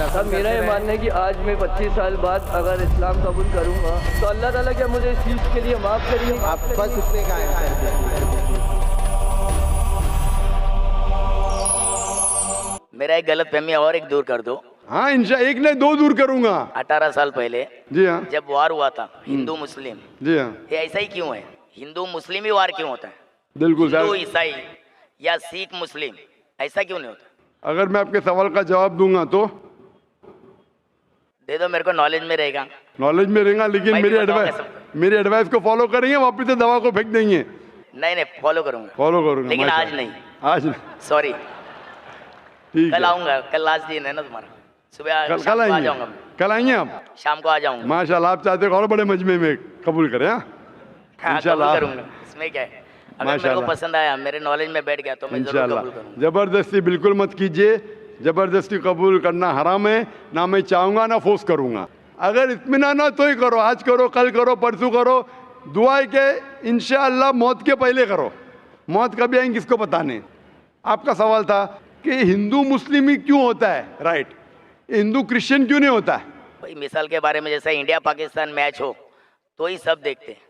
अब मेरा ये मानना है कि आज मैं 25 साल बाद अगर इस्लाम कबूल करूंगा तो अल्लाह ताला क्या मुझे इस चीज़ के लिए माफ़ करेंगे। आप बस उतने का आंसर। मेरा एक गलत फहमी और एक दूर कर दो। हाँ एक नहीं दो दूर करूंगा। 18 साल पहले जी हाँ, जब वार हुआ था हिंदू मुस्लिम, जी हाँ, ये ऐसा ही क्यों है? हिंदू मुस्लिम ही वार क्यों होता है? बिल्कुल हिंदू सर। ईसाई या सिख मुस्लिम ऐसा क्यों नहीं होता? अगर मैं आपके सवाल का जवाब दूंगा तो दे दो, मेरे को नॉलेज में रहेगा। नॉलेज में रहेगा, लेकिन भाई, बताओ मेरी एडवाइस को फॉलो करेंगे, वापिस से दवा को फेंक देंगे। नहीं फॉलो करूंगा, फॉलो करूंगा, लेकिन आज माशाल्लाह। नहीं, आज नहीं, सॉरी। ठीक कल है। आऊंगा, कल लास्ट दिन है ना तुम्हारा। सुबह कल शाम को आ आएंगे, जाऊंगा, कल आएंगे आप। शाम को आ जाऊंगा। माशाल्लाह, आप चाहते हो और बड़े मजमे में कबूल करें। हाँ, हाँ, इंशाल्लाह कबूल करूंगा, इसमें क्या है? अगर मेरे को माशाल्लाह। पसंद आया, मेरे नॉलेज में बैठ गया तो मैं जरूर इंशाल्लाह। कबूल करूंगा। जबरदस्ती बिल्कुल मत कीजिए, जबरदस्ती कबूल करना हराम है। ना मैं चाहूंगा ना फोर्स करूंगा। अगर इत्मीनान ना तो ही करो, आज करो, कल करो, परसों करो। दुआ है कि इंशाअल्लाह मौत के पहले करो। मौत कभी आएंगी किसको पता नहीं। आपका सवाल था कि हिंदू मुस्लिम ही क्यों होता है, राइट? हिंदू क्रिश्चियन क्यों नहीं होता है? भाई मिसाल के बारे में, जैसे इंडिया पाकिस्तान मैच हो तो ही सब देखते हैं,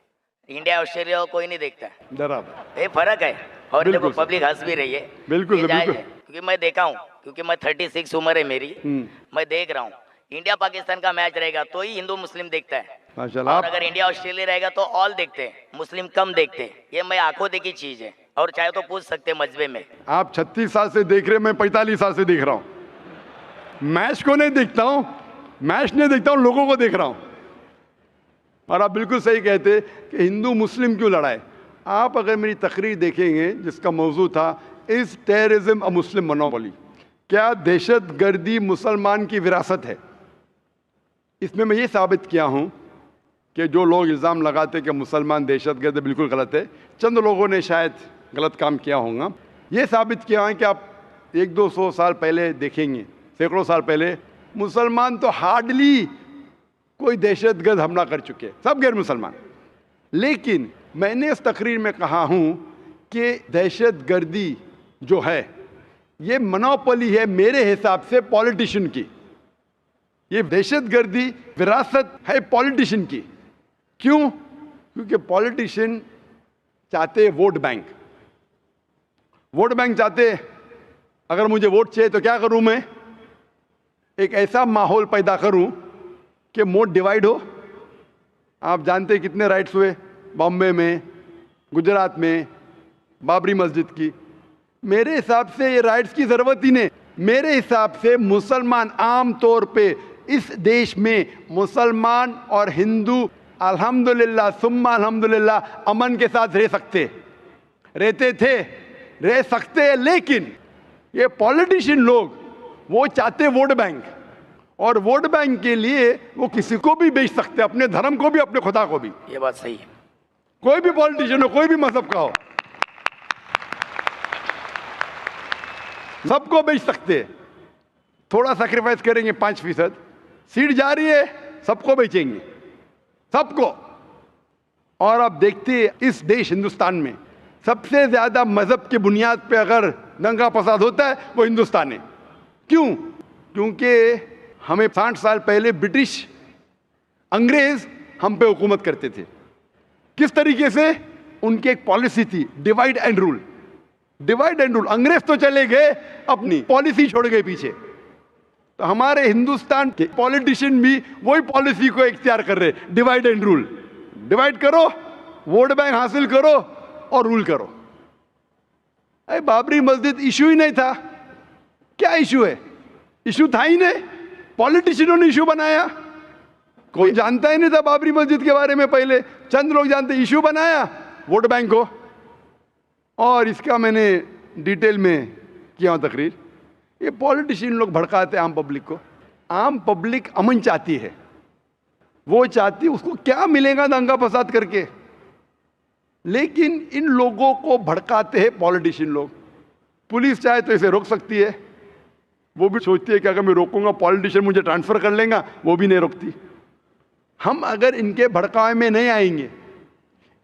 इंडिया ऑस्ट्रेलिया को कोई नहीं देखता है। बराबर, ये फर्क है। और देखो बिल्कुल पब्लिक हंस भी रही है, बिल्कुल, ये जायज़ बिल्कुल। है, क्योंकि मैं देखा हूँ, क्योंकि मैं 36 उम्र है मेरी, मैं देख रहा हूँ। इंडिया पाकिस्तान का मैच रहेगा तो ही हिंदू मुस्लिम देखता है, माशाल्लाह। और अगर इंडिया ऑस्ट्रेलिया रहेगा तो ऑल देखते हैं, मुस्लिम कम देखते हैं। ये मैं आंखों देखी चीज है, और चाहे तो पूछ सकते हैं मजबे में। आप 36 साल से देख रहे, मैं 45 साल से देख रहा हूँ। मैच को नहीं देखता हूँ, मैच नहीं देखता हूँ, लोगों को देख रहा हूँ। और आप बिल्कुल सही कहते कि हिंदू मुस्लिम क्यों लड़ाई। आप अगर मेरी तकरीर देखेंगे जिसका मौजू था is terrorism a Muslim monopoly, क्या दहशत गर्दी मुसलमान की विरासत है? इसमें मैं ये साबित किया हूँ कि जो लोग इल्ज़ाम लगाते कि मुसलमान दहशत गर्द, बिल्कुल गलत है। चंद लोगों ने शायद गलत काम किया होगा। ये साबित किया है कि आप 100-200 साल पहले देखेंगे, सैकड़ों साल पहले मुसलमान तो हार्डली कोई दहशतगर्द हमला कर चुके, सब गैर मुसलमान। लेकिन मैंने इस तकरीर में कहा हूँ कि दहशतगर्दी जो है ये मोनोपोली है मेरे हिसाब से पॉलिटिशियन की। ये दहशतगर्दी विरासत है पॉलिटिशियन की। क्यों? क्योंकि पॉलिटिशियन चाहते वोट बैंक, वोट बैंक चाहते। अगर मुझे वोट चाहिए तो क्या करूं मैं? एक ऐसा माहौल पैदा करूं कि वोट डिवाइड हो। आप जानते हैं कितने राइट्स हुए बॉम्बे में, गुजरात में, बाबरी मस्जिद की। मेरे हिसाब से ये राइट्स की ज़रूरत ही नहीं। मेरे हिसाब से मुसलमान आम तौर पे इस देश में मुसलमान और हिंदू अल्हम्दुलिल्लाह सुम्मा अल्हम्दुलिल्लाह अमन के साथ रह सकते, रहते थे, रह सकते। लेकिन ये पॉलिटिशियन लोग वो चाहते वोट बैंक, और वोट बैंक के लिए वो किसी को भी बेच सकते, अपने धर्म को भी, अपने खुदा को भी। ये बात सही है। कोई भी पॉलिटिशियन हो, कोई भी मजहब का हो, सबको बेच सकते। थोड़ा सैक्रिफाइस करेंगे 5%, सीट जा रही है, सबको बेचेंगे, सबको। और आप देखते हैं इस देश हिंदुस्तान में सबसे ज्यादा मजहब की बुनियाद पे अगर दंगा फसाद होता है वो हिंदुस्तान है। क्यों? क्योंकि हमें 60 साल पहले ब्रिटिश अंग्रेज हम पे हुकूमत करते थे। किस तरीके से? उनकी एक पॉलिसी थी, divide and rule. Divide and rule. अंग्रेज तो चले गए, अपनी पॉलिसी छोड़ गए पीछे। तो हमारे हिंदुस्तान के पॉलिटिशियन भी वही पॉलिसी को इख्तियार कर रहे, डिवाइड एंड रूल। डिवाइड करो, वोट बैंक हासिल करो और रूल करो। अरे बाबरी मस्जिद इशू ही नहीं था। क्या इशू है? इशू था ही नहीं, पॉलिटिशियनों ने इशू बनाया। कोई जानता ही नहीं था बाबरी मस्जिद के बारे में, पहले चंद लोग जानते। इशू बनाया वोट बैंक को, और इसका मैंने डिटेल में किया तकरीर। ये पॉलिटिशियन लोग भड़काते आम पब्लिक को। आम पब्लिक अमन चाहती है, वो चाहती, उसको क्या मिलेगा दंगा फसाद करके? लेकिन इन लोगों को भड़काते हैं पॉलिटिशियन लोग। पुलिस चाहे तो इसे रोक सकती है, वो भी सोचती है कि अगर मैं रोकूंगा पॉलिटिशियन मुझे ट्रांसफर कर लेगा, वो भी नहीं रोकती। हम अगर इनके भड़कावे में नहीं आएंगे,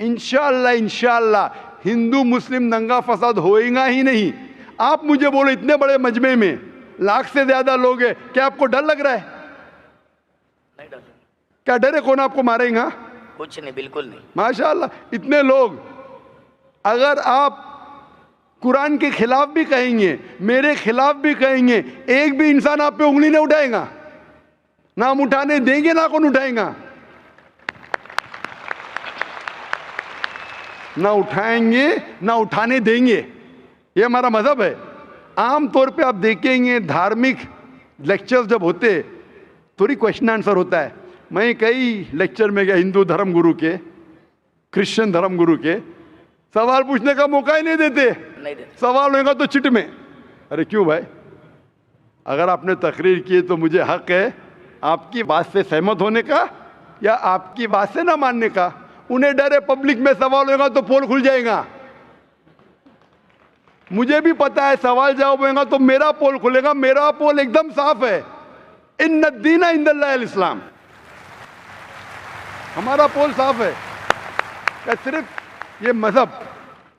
इंशाअल्लाह हिंदू मुस्लिम दंगा फसाद होएगा ही नहीं। आप मुझे बोलो इतने बड़े मजमे में लाख से ज्यादा लोग हैं, क्या आपको डर लग रहा है? नहीं डर, क्या डर है कौन आपको मारेगा? कुछ नहीं, बिल्कुल नहीं। माशाअल्लाह, इतने लोग। अगर आप कुरान के खिलाफ भी कहेंगे, मेरे खिलाफ भी कहेंगे, एक भी इंसान आप पे उंगली नहीं उठाएगा, ना हम उठाने देंगे ना कौन उठाएगा, ना उठाएंगे ना उठाने देंगे। ये हमारा मजहब है। आमतौर पे आप देखेंगे धार्मिक लेक्चर्स जब होते थोड़ी क्वेश्चन आंसर होता है। मैं कई लेक्चर में गया, हिंदू धर्म गुरु के, क्रिश्चियन धर्म गुरु के, सवाल पूछने का मौका ही नहीं देते। सवाल होगा तो चिट में। अरे क्यों भाई, अगर आपने तकरीर की तो मुझे हक है आपकी बात से सहमत होने का या आपकी बात से ना मानने का। उन्हें डर है पब्लिक में सवाल होगा तो पोल खुल जाएगा। मुझे भी पता है सवाल जवाब होगा तो मेरा पोल खुलेगा। मेरा पोल एकदम साफ है, इन्ना दीना इंदल्लाहिल इस्लाम। हमारा पोल साफ है। क्या सिर्फ ये मजहब,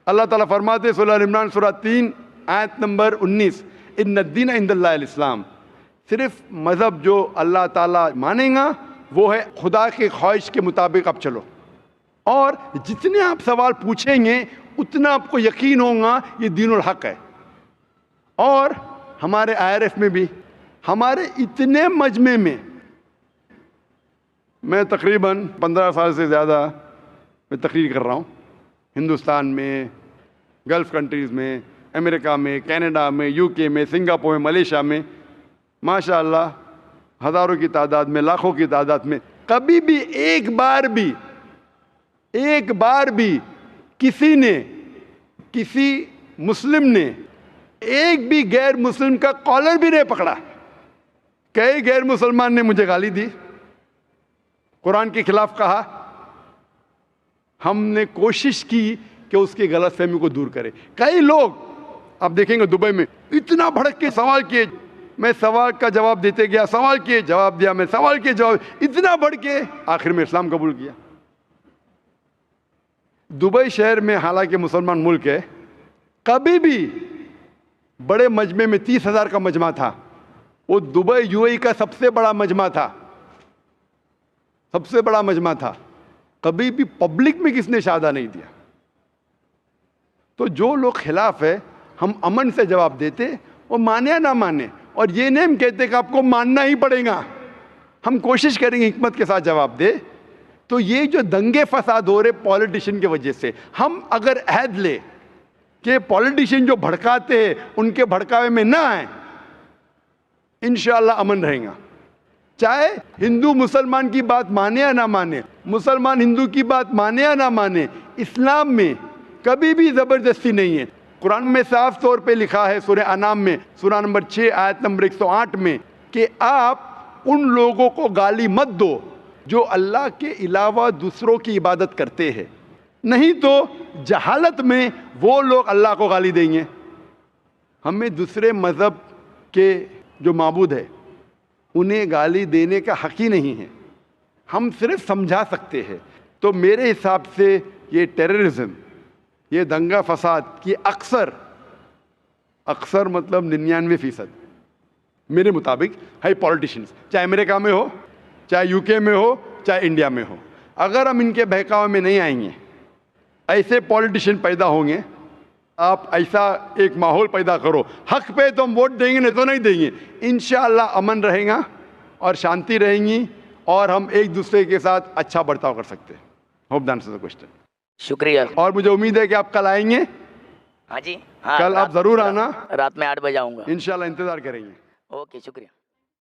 अल्लाह ताला फरमाते सूरह इमरान सूरह 3 आयत नंबर 19, इन्ना दीना इंदल्लाहिल इस्लाम। सिर्फ मजहब जो अल्लाह ताला मानेगा वो है खुदा के ख्वाहिश के मुताबिक आप चलो। और जितने आप सवाल पूछेंगे उतना आपको यकीन होगा ये दीनुल हक है। और हमारे IRF में भी, हमारे इतने मजमे में, मैं तकरीबन 15 साल से ज़्यादा मैं तकरीर कर रहा हूँ, हिंदुस्तान में, गल्फ़ कंट्रीज़ में, अमेरिका में, कनाडा में, UK में, सिंगापुर में, मलेशिया में, माशाअल्लाह हज़ारों की तादाद में, लाखों की तादाद में। कभी भी एक बार भी किसी ने, किसी मुस्लिम ने एक भी गैर मुस्लिम का कॉलर भी नहीं पकड़ा। कई गैर मुसलमान ने मुझे गाली दी, कुरान के खिलाफ कहा। हमने कोशिश की कि उसकी गलतफहमी को दूर करें। कई लोग आप देखेंगे दुबई में इतना भड़क के सवाल किए, मैं सवाल का जवाब देते गया, सवाल किए जवाब दिया, मैं सवाल किए जवाब, इतना बढ़ के आखिर में इस्लाम कबूल किया। दुबई शहर में हालांकि मुसलमान मुल्क है, कभी भी बड़े मजमे में 30,000 का मजमा था। वो दुबई UAE का सबसे बड़ा मजमा था, सबसे बड़ा मजमा था। कभी भी पब्लिक में किसने शादा नहीं दिया। तो जो लोग खिलाफ है हम अमन से जवाब देते, वो माने या ना माने। और ये नहीं हम कहते कि आपको मानना ही पड़ेगा, हम कोशिश करेंगे हिकमत के साथ जवाब दे। तो ये जो दंगे फसाद हो रहे पॉलिटिशियन की वजह से, हम अगर अहद ले कि पॉलिटिशियन जो भड़काते हैं उनके भड़कावे में ना आए, इंशाअल्लाह अमन रहेगा। चाहे हिंदू मुसलमान की बात माने या ना माने, मुसलमान हिंदू की बात माने या ना माने, इस्लाम में कभी भी ज़बरदस्ती नहीं है। कुरान में साफ तौर पे लिखा है सूरह अनाम में सूरह नंबर 6 आयत नंबर 108 में कि आप उन लोगों को गाली मत दो जो अल्लाह के अलावा दूसरों की इबादत करते हैं, नहीं तो जहालत में वो लोग अल्लाह को गाली देंगे। हमें दूसरे मज़हब के जो माबूद है उन्हें गाली देने का हक ही नहीं है, हम सिर्फ समझा सकते हैं। तो मेरे हिसाब से ये टेररिज्म, ये दंगा फसाद की अक्सर मतलब 99% मेरे मुताबिक है पॉलिटिशियंस, चाहे अमेरिका में हो, चाहे UK में हो, चाहे इंडिया में हो। अगर हम इनके बहकावे में नहीं आएंगे, ऐसे पॉलिटिशियन पैदा होंगे, आप ऐसा एक माहौल पैदा करो, हक पे तो हम वोट देंगे नहीं तो नहीं देंगे। इंशाअल्लाह अमन रहेगा और शांति रहेंगी और हम एक दूसरे के साथ अच्छा बर्ताव कर सकते हैं। Hope that answers the question. शुक्रिया। और मुझे उम्मीद है कि आप कल आएंगे। हाँ जी, हाँ, कल आप जरूर आना। रात में 8 बजे आऊँगा इंशाअल्लाह, इंतजार करेंगे। ओके, शुक्रिया।